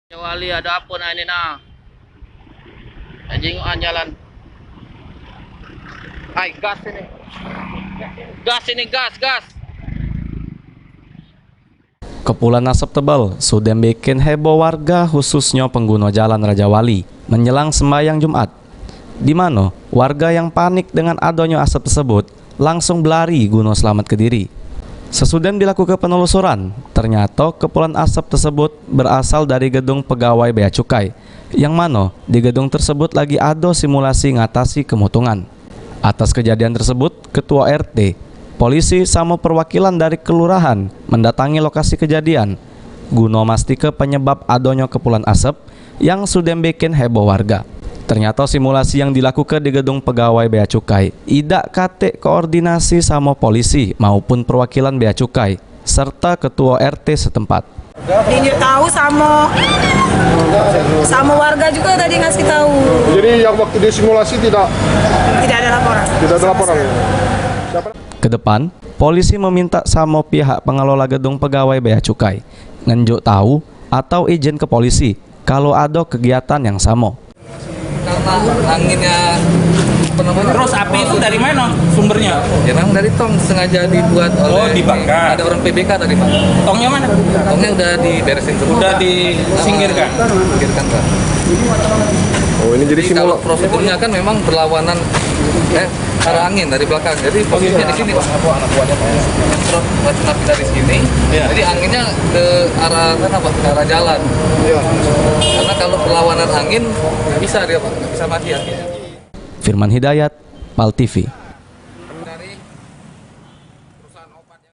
Wali ada apa nah ini nah? Jinguan jalan. Hai, gas ini. Gas ini, gas. Kepulan asap tebal sudah bikin heboh warga khususnya pengguna jalan Raja Wali menjelang sembahyang Jumat. Di mana warga yang panik dengan adanya asap tersebut langsung berlari guna selamat ke diri. Sesudah dilakukan penelusuran, ternyata kepulan asap tersebut berasal dari gedung pegawai Bea Cukai, yang mana di gedung tersebut lagi ada simulasi ngatasi kemutungan. Atas kejadian tersebut, Ketua RT, polisi sama perwakilan dari kelurahan mendatangi lokasi kejadian guna memastikan penyebab adanya kepulan asap yang sudah bikin heboh warga. Ternyata simulasi yang dilakukan di gedung pegawai Bea Cukai tidak kate koordinasi sama polisi maupun perwakilan Bea Cukai serta ketua RT setempat. Ini tahu sama warga juga tadi ngasih tahu. Jadi yang waktu di simulasi tidak ada laporan. Tidak ada laporan. Kedepan, polisi meminta sama pihak pengelola gedung pegawai Bea Cukai nunjuk tahu atau izin ke polisi kalau ada kegiatan yang sama. Karena anginnya Terus api itu dari mana sumbernya? ya memang dari tong sengaja dibuat oleh dibakar. ada orang PBK tadi Pak. Tongnya mana? Tongnya udah diberesin semua. Udah disingkirkan. Disingkirkan Pak. Oh, ini jadi Kalau simulasi. prosedurnya kan memang berlawanan arah angin dari belakang. Jadi posisinya di sini Pak. Terus racun api dari sini. Jadi anginnya ke arah mana Pak? Ke arah jalan. Karena kalau perlawanan angin bisa dia Pak, nggak bisa mati anginnya. Firman Hidayat, PAL TV.